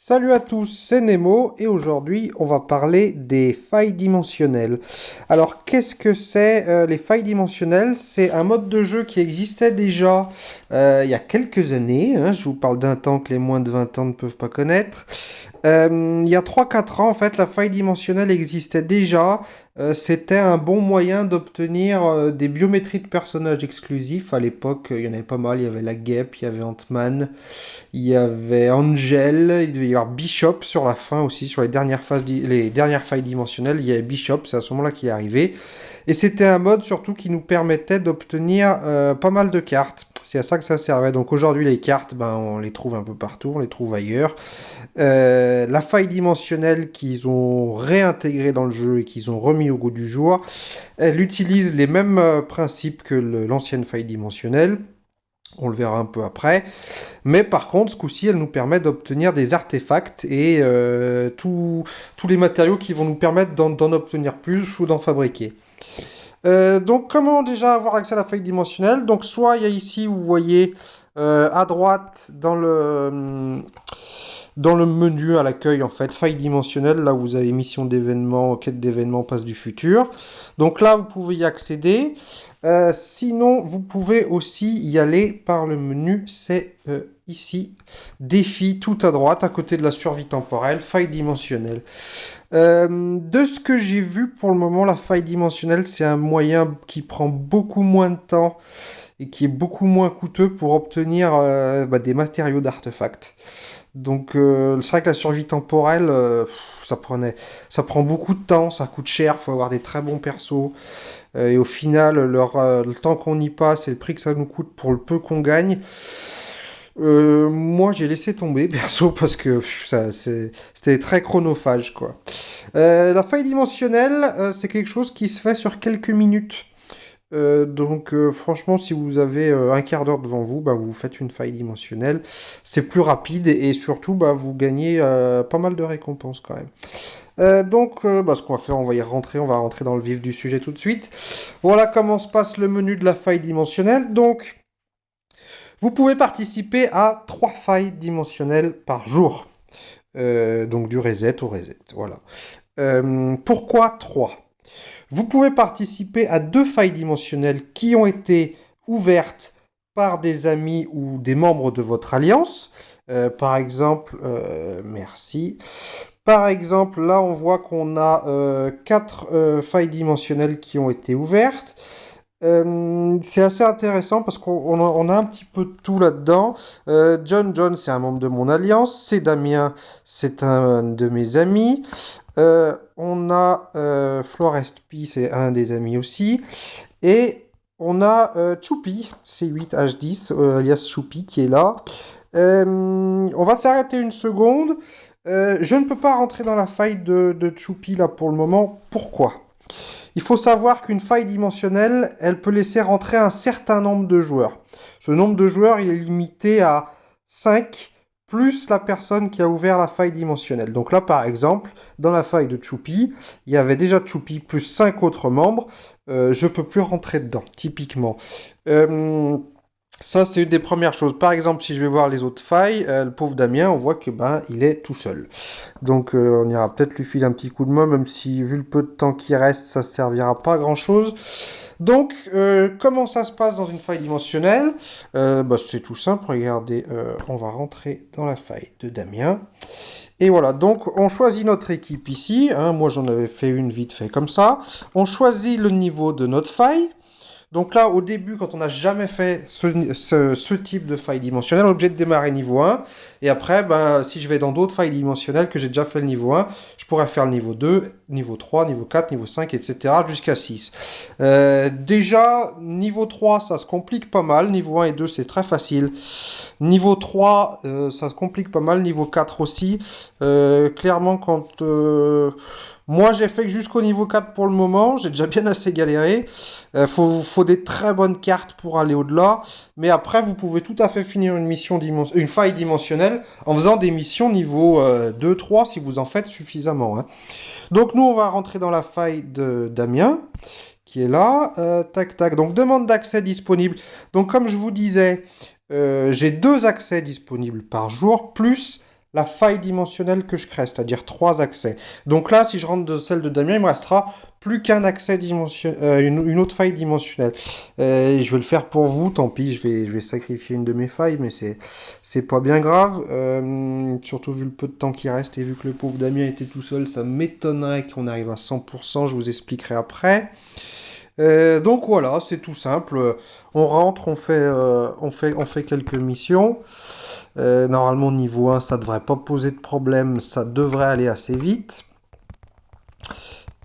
Salut à tous, c'est Nemo et aujourd'hui on va parler des failles dimensionnelles. Alors qu'est-ce que c'est les failles dimensionnelles? C'est un mode de jeu qui existait déjà il y a quelques années, hein. Je vous parle d'un temps que les moins de 20 ans ne peuvent pas connaître. Il y a 3 4 ans, en fait, la faille dimensionnelle existait déjà. C'était un bon moyen d'obtenir des biométries de personnages exclusifs. À l'époque, il y en avait pas mal. Il y avait la Guêpe, il y avait Ant-Man, il y avait Angel, il devait y avoir Bishop sur la fin aussi, sur les dernières failles dimensionnelles. Il y avait Bishop, c'est à ce moment-là qu'il est arrivé. Et c'était un mode surtout qui nous permettait d'obtenir pas mal de cartes. C'est à ça que ça servait. Donc aujourd'hui, les cartes, ben, on les trouve un peu partout, on les trouve ailleurs. La faille dimensionnelle qu'ils ont réintégrée dans le jeu et qu'ils ont remis au goût du jour, elle utilise les mêmes principes que l'ancienne faille dimensionnelle. On le verra un peu après. Mais par contre, ce coup-ci, elle nous permet d'obtenir des artefacts et tous les matériaux qui vont nous permettre d'en obtenir plus ou d'en fabriquer. Donc, comment déjà avoir accès à la faille dimensionnelle? Donc, soit il y a ici, vous voyez, à droite, dans le menu à l'accueil, en fait, faille dimensionnelle, là où vous avez mission d'événements, quête d'événements, passe du futur. Donc là, vous pouvez y accéder. Sinon, vous pouvez aussi y aller par le menu, c'est ici, défi tout à droite, à côté de la survie temporelle, faille dimensionnelle. De ce que j'ai vu pour le moment, la faille dimensionnelle, c'est un moyen qui prend beaucoup moins de temps et qui est beaucoup moins coûteux pour obtenir des matériaux d'artefacts. Donc c'est vrai que la survie temporelle, ça prend beaucoup de temps, ça coûte cher, il faut avoir des très bons persos. Et au final, le temps qu'on y passe et le prix que ça nous coûte pour le peu qu'on gagne, moi j'ai laissé tomber perso parce que c'était très chronophage quoi. La faille dimensionnelle, c'est quelque chose qui se fait sur quelques minutes. Donc franchement, si vous avez un quart d'heure devant vous, bah, vous faites une faille dimensionnelle. C'est plus rapide et surtout, bah, vous gagnez pas mal de récompenses quand même. Ce qu'on va faire, on va rentrer dans le vif du sujet tout de suite. Voilà comment se passe le menu de la faille dimensionnelle. Donc, vous pouvez participer à 3 failles dimensionnelles par jour. Donc du reset au reset, voilà. Pourquoi 3? Vous pouvez participer à 2 failles dimensionnelles qui ont été ouvertes par des amis ou des membres de votre alliance. Par exemple, merci. Par exemple, là, on voit qu'on a 4 failles dimensionnelles qui ont été ouvertes. C'est assez intéressant parce qu'on a un petit peu de tout là-dedans. John, c'est un membre de mon alliance. C'est Damien, c'est un de mes amis. On a Florest P, c'est un des amis aussi. Et on a Choupi, C8H10, alias Choupi, qui est là. On va s'arrêter une seconde. Je ne peux pas rentrer dans la faille de Choupi là pour le moment. Pourquoi? Il faut savoir qu'une faille dimensionnelle, elle peut laisser rentrer un certain nombre de joueurs. Ce nombre de joueurs, il est limité à 5 plus la personne qui a ouvert la faille dimensionnelle. Donc là, par exemple, dans la faille de Choupi, il y avait déjà Choupi plus 5 autres membres. Je ne peux plus rentrer dedans, typiquement. Ça, c'est une des premières choses. Par exemple, si je vais voir les autres failles, le pauvre Damien, on voit que il est tout seul. Donc, on ira peut-être lui filer un petit coup de main, même si, vu le peu de temps qui reste, ça ne servira pas à grand-chose. Donc, comment ça se passe dans une faille dimensionnelle? C'est tout simple. Regardez, on va rentrer dans la faille de Damien. Et voilà, donc on choisit notre équipe ici. Hein. Moi, j'en avais fait une vite fait comme ça. On choisit le niveau de notre faille. Donc là, au début, quand on n'a jamais fait ce type de faille dimensionnelle, on est obligé de démarrer niveau 1. Et après, si je vais dans d'autres failles dimensionnelles que j'ai déjà fait le niveau 1, je pourrais faire le niveau 2, niveau 3, niveau 4, niveau 5, etc. jusqu'à 6. Déjà, niveau 3, ça se complique pas mal. Niveau 1 et 2, c'est très facile. Niveau 3, ça se complique pas mal. Niveau 4 aussi. Clairement, quand... Moi, j'ai fait que jusqu'au niveau 4 pour le moment. J'ai déjà bien assez galéré. Faut des très bonnes cartes pour aller au-delà. Mais après, vous pouvez tout à fait finir une faille dimensionnelle en faisant des missions niveau 2-3 si vous en faites suffisamment. Hein. Donc nous, on va rentrer dans la faille de Damien, qui est là. Tac, tac. Donc demande d'accès disponible. Donc comme je vous disais, j'ai 2 accès disponibles par jour, plus la faille dimensionnelle que je crée, c'est-à-dire 3 accès. Donc là, si je rentre de celle de Damien, il me restera plus qu'un accès dimensionnel, une autre faille dimensionnelle. Je vais le faire pour vous, tant pis, je vais sacrifier une de mes failles, mais c'est pas bien grave. Surtout vu le peu de temps qui reste et vu que le pauvre Damien était tout seul, ça m'étonnerait qu'on arrive à 100%, je vous expliquerai après. Donc voilà, c'est tout simple. On rentre, on fait quelques missions. Normalement, niveau 1, ça devrait pas poser de problème, ça devrait aller assez vite.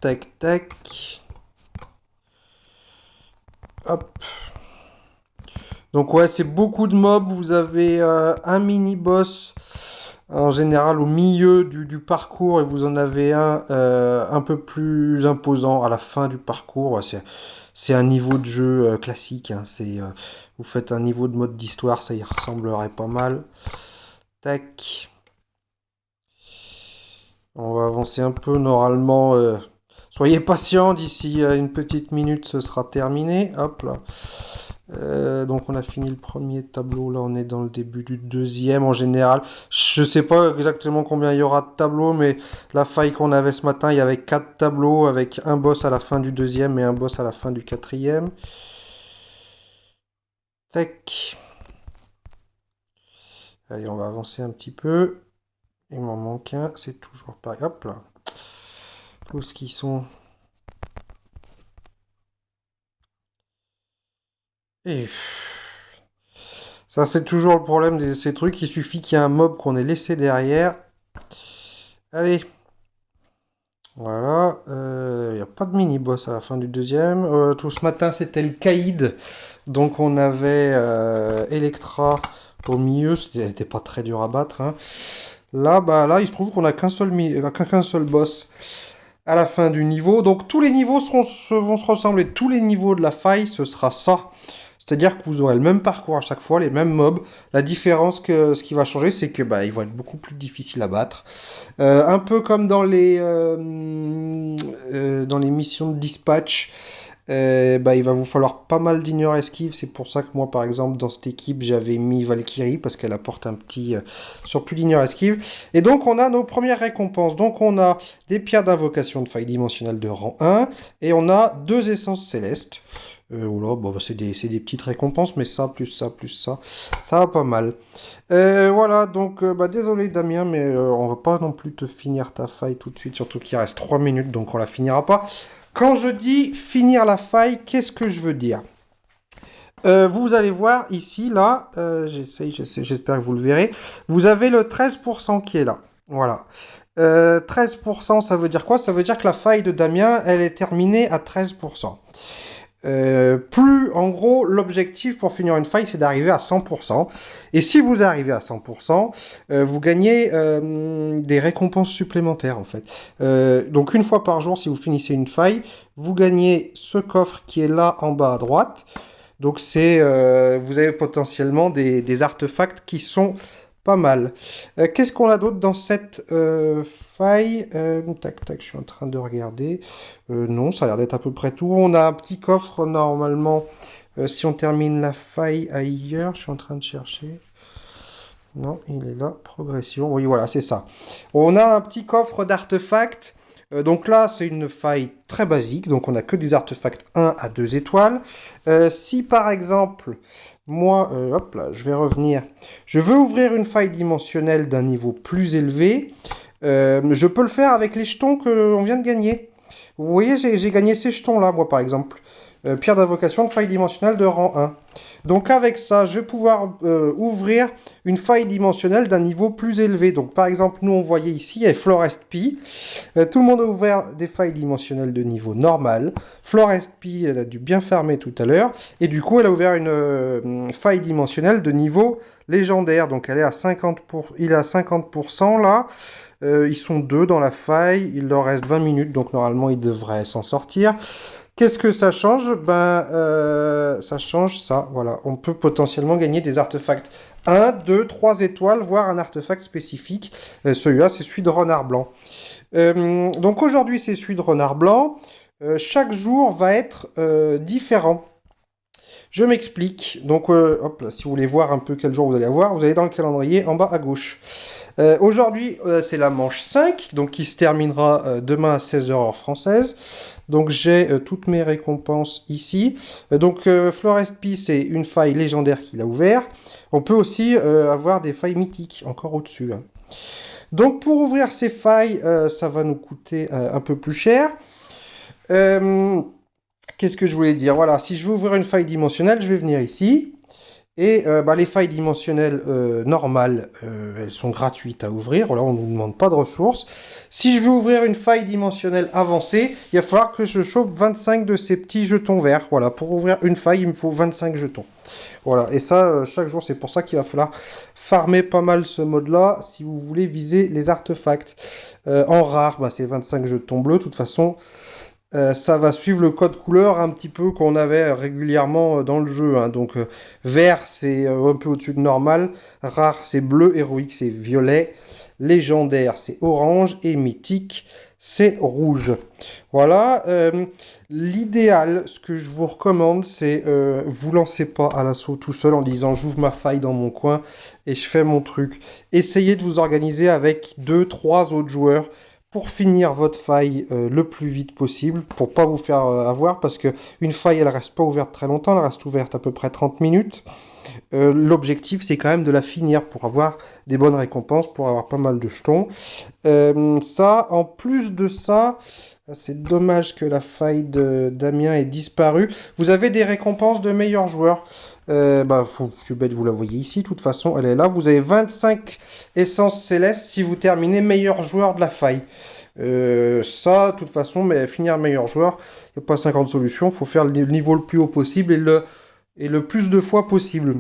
Tac, tac. Hop. Donc ouais, c'est beaucoup de mobs. Vous avez un mini-boss en général au milieu du parcours et vous en avez un peu plus imposant à la fin du parcours. Ouais, c'est un niveau de jeu classique, hein. Vous faites un niveau de mode d'histoire, ça y ressemblerait pas mal. Tac. On va avancer un peu normalement. Soyez patient, d'ici une petite minute, ce sera terminé. Hop là. Donc on a fini le premier tableau, là on est dans le début du deuxième en général. Je sais pas exactement combien il y aura de tableaux, mais la faille qu'on avait ce matin, il y avait 4 tableaux avec un boss à la fin du deuxième et un boss à la fin du quatrième. Tac. Allez, on va avancer un petit peu. Il m'en manque un, c'est toujours pareil. Hop là. Tous qui sont... Et... Ça, c'est toujours le problème de ces trucs. Il suffit qu'il y ait un mob qu'on ait laissé derrière. Allez. Voilà. Il n'y a pas de mini-boss à la fin du deuxième. Tout ce matin, c'était le Caïd. Donc, on avait Electra au milieu. C'était pas très dur à battre, hein. Là, bah, là, il se trouve qu'on a qu'un seul boss à la fin du niveau. Donc, tous les niveaux vont se ressembler. Tous les niveaux de la faille, ce sera ça. C'est-à-dire que vous aurez le même parcours à chaque fois, les mêmes mobs. La différence ce qui va changer, c'est que bah, ils vont être beaucoup plus difficiles à battre. Un peu comme dans les missions de dispatch, bah, il va vous falloir pas mal d'ignore esquive. C'est pour ça que moi, par exemple, dans cette équipe, j'avais mis Valkyrie parce qu'elle apporte un petit surplus d'ignore esquive. Et donc, on a nos premières récompenses. Donc, on a des pierres d'invocation de faille dimensionnelle de rang 1 et on a 2 essences célestes. Bon, bah, c'est des petites récompenses, mais ça, ça va pas mal. Voilà, donc, bah, désolé Damien, mais on va pas non plus te finir ta faille tout de suite, surtout qu'il reste 3 minutes, donc on la finira pas. Quand je dis finir la faille, qu'est-ce que je veux dire? Vous allez voir ici, là, j'espère que vous le verrez, vous avez le 13% qui est là. Voilà. 13%, ça veut dire quoi? Ça veut dire que la faille de Damien, elle est terminée à 13%. En gros, l'objectif pour finir une faille, c'est d'arriver à 100%. Et si vous arrivez à 100%, vous gagnez des récompenses supplémentaires, en fait. Donc, une fois par jour, si vous finissez une faille, vous gagnez ce coffre qui est là en bas à droite. Donc, vous avez potentiellement des artefacts qui sont pas mal. Qu'est-ce qu'on a d'autre dans cette faille? Tac, tac, je suis en train de regarder. Non, ça a l'air d'être à peu près tout. On a un petit coffre normalement. Si on termine la faille ailleurs, je suis en train de chercher. Non, il est là. Progression. Oui, voilà, c'est ça. On a un petit coffre d'artefacts. Donc là, c'est une faille très basique. Donc on a que des artefacts 1 à 2 étoiles. Si par exemple, moi, hop là, je vais revenir. Je veux ouvrir une faille dimensionnelle d'un niveau plus élevé. Je peux le faire avec les jetons qu'on vient de gagner. Vous voyez, j'ai gagné ces jetons-là, moi, par exemple. Pierre d'invocation de faille dimensionnelle de rang 1. Donc avec ça, je vais pouvoir ouvrir une faille dimensionnelle d'un niveau plus élevé. Donc par exemple, nous on voyait ici, il y a Florest P. Tout le monde a ouvert des failles dimensionnelles de niveau normal. Florest P, elle a dû bien farmer tout à l'heure. Et du coup, elle a ouvert une faille dimensionnelle de niveau légendaire. Donc elle est à 50%, il est à 50% là. Ils sont 2 dans la faille. Il leur reste 20 minutes. Donc normalement, ils devraient s'en sortir. Qu'est-ce que ça change? Ça change ça, voilà. On peut potentiellement gagner des artefacts 1, 2, 3 étoiles, voire un artefact spécifique. Celui-là, c'est celui de renard blanc. Donc aujourd'hui, c'est celui de renard blanc. Chaque jour va être différent. Je m'explique. Donc, hop là, si vous voulez voir un peu quel jour vous allez avoir, vous allez dans le calendrier en bas à gauche. Aujourd'hui, c'est la manche 5, donc qui se terminera demain à 16h heure française. Donc j'ai toutes mes récompenses ici. Florest P, c'est une faille légendaire qu'il a ouvert. On peut aussi avoir des failles mythiques, encore au-dessus, hein. Donc pour ouvrir ces failles, ça va nous coûter un peu plus cher. Euh, Qu'est-ce que je voulais dire? Voilà, si je veux ouvrir une faille dimensionnelle, je vais venir ici. Et les failles dimensionnelles normales, elles sont gratuites à ouvrir. Là, on ne nous demande pas de ressources. Si je veux ouvrir une faille dimensionnelle avancée, il va falloir que je chope 25 de ces petits jetons verts. Voilà, pour ouvrir une faille, il me faut 25 jetons. Voilà, et ça, chaque jour, c'est pour ça qu'il va falloir farmer pas mal ce mode-là si vous voulez viser les artefacts. En rare, c'est 25 jetons bleus. De toute façon, ça va suivre le code couleur un petit peu qu'on avait régulièrement dans le jeu, hein. Donc vert c'est un peu au-dessus de normal, rare c'est bleu, héroïque c'est violet, légendaire c'est orange et mythique c'est rouge. Voilà, l'idéal, ce que je vous recommande, c'est vous lancez pas à l'assaut tout seul en disant j'ouvre ma faille dans mon coin et je fais mon truc. Essayez de vous organiser avec 2, 3 autres joueurs pour finir votre faille le plus vite possible, pour pas vous faire avoir, parce que une faille, elle reste pas ouverte très longtemps, elle reste ouverte à peu près 30 minutes. L'objectif, c'est quand même de la finir pour avoir des bonnes récompenses, pour avoir pas mal de jetons. Ça, en plus de ça, c'est dommage que la faille de Damien ait disparu. Vous avez des récompenses de meilleurs joueurs. Je suis bête, vous la voyez ici, de toute façon, elle est là. Vous avez 25 essences célestes si vous terminez meilleur joueur de la faille. Ça, de toute façon, mais finir meilleur joueur, il n'y a pas 50 solutions. Il faut faire le niveau le plus haut possible et le plus de fois possible.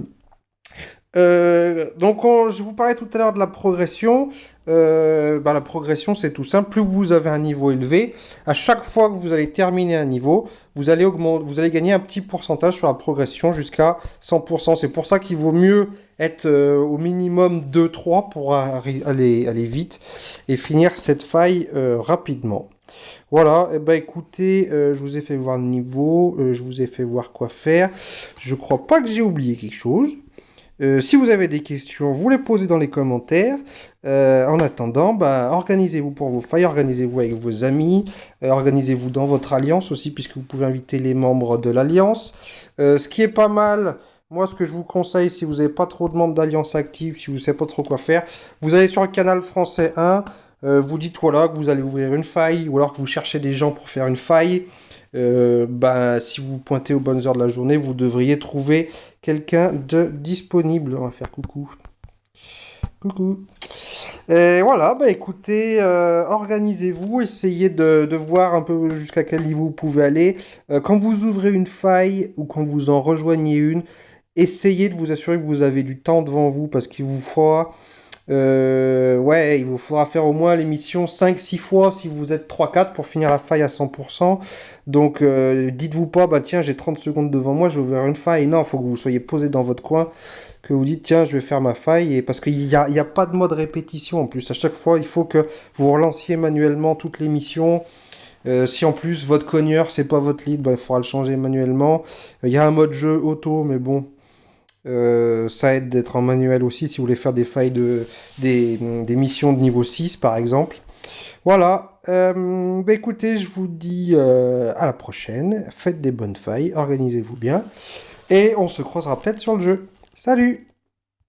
Je vous parlais tout à l'heure de la progression. La progression, c'est tout simple. Plus vous avez un niveau élevé, à chaque fois que vous allez terminer un niveau, vous allez gagner un petit pourcentage sur la progression jusqu'à 100%. C'est pour ça qu'il vaut mieux être au minimum 2-3 pour aller vite et finir cette faille rapidement. Voilà, écoutez, je vous ai fait voir le niveau, je vous ai fait voir quoi faire. Je crois pas que j'ai oublié quelque chose. Si vous avez des questions, vous les posez dans les commentaires. En attendant, organisez-vous pour vos failles, organisez-vous avec vos amis, organisez-vous dans votre alliance aussi, puisque vous pouvez inviter les membres de l'alliance. Ce qui est pas mal, moi ce que je vous conseille, si vous n'avez pas trop de membres d'alliance actifs, si vous ne savez pas trop quoi faire, vous allez sur le canal français 1, vous dites voilà que vous allez ouvrir une faille, ou alors que vous cherchez des gens pour faire une faille. Si vous pointez aux bonnes heures de la journée, vous devriez trouver quelqu'un de disponible. On va faire coucou. Coucou. Et voilà, écoutez, organisez-vous, essayez de voir un peu jusqu'à quel niveau vous pouvez aller. Quand vous ouvrez une faille ou quand vous en rejoignez une, essayez de vous assurer que vous avez du temps devant vous parce qu'il vous faudra il vous faudra faire au moins l'émission 5-6 fois si vous êtes 3-4 pour finir la faille à 100%. Donc dites-vous pas, tiens, j'ai 30 secondes devant moi, je vais ouvrir une faille. Non, il faut que vous soyez posé dans votre coin, que vous dites, tiens, je vais faire ma faille. Et parce qu'il n'y a pas de mode répétition en plus. À chaque fois, il faut que vous relanciez manuellement toutes les missions. Si en plus votre cogneur, c'est pas votre lead, il faudra le changer manuellement. Il y a un mode jeu auto, mais bon. Ça aide d'être en manuel aussi si vous voulez faire des failles des missions de niveau 6 par exemple. Voilà, écoutez, je vous dis à la prochaine, faites des bonnes failles, organisez-vous bien, et on se croisera peut-être sur le jeu. Salut!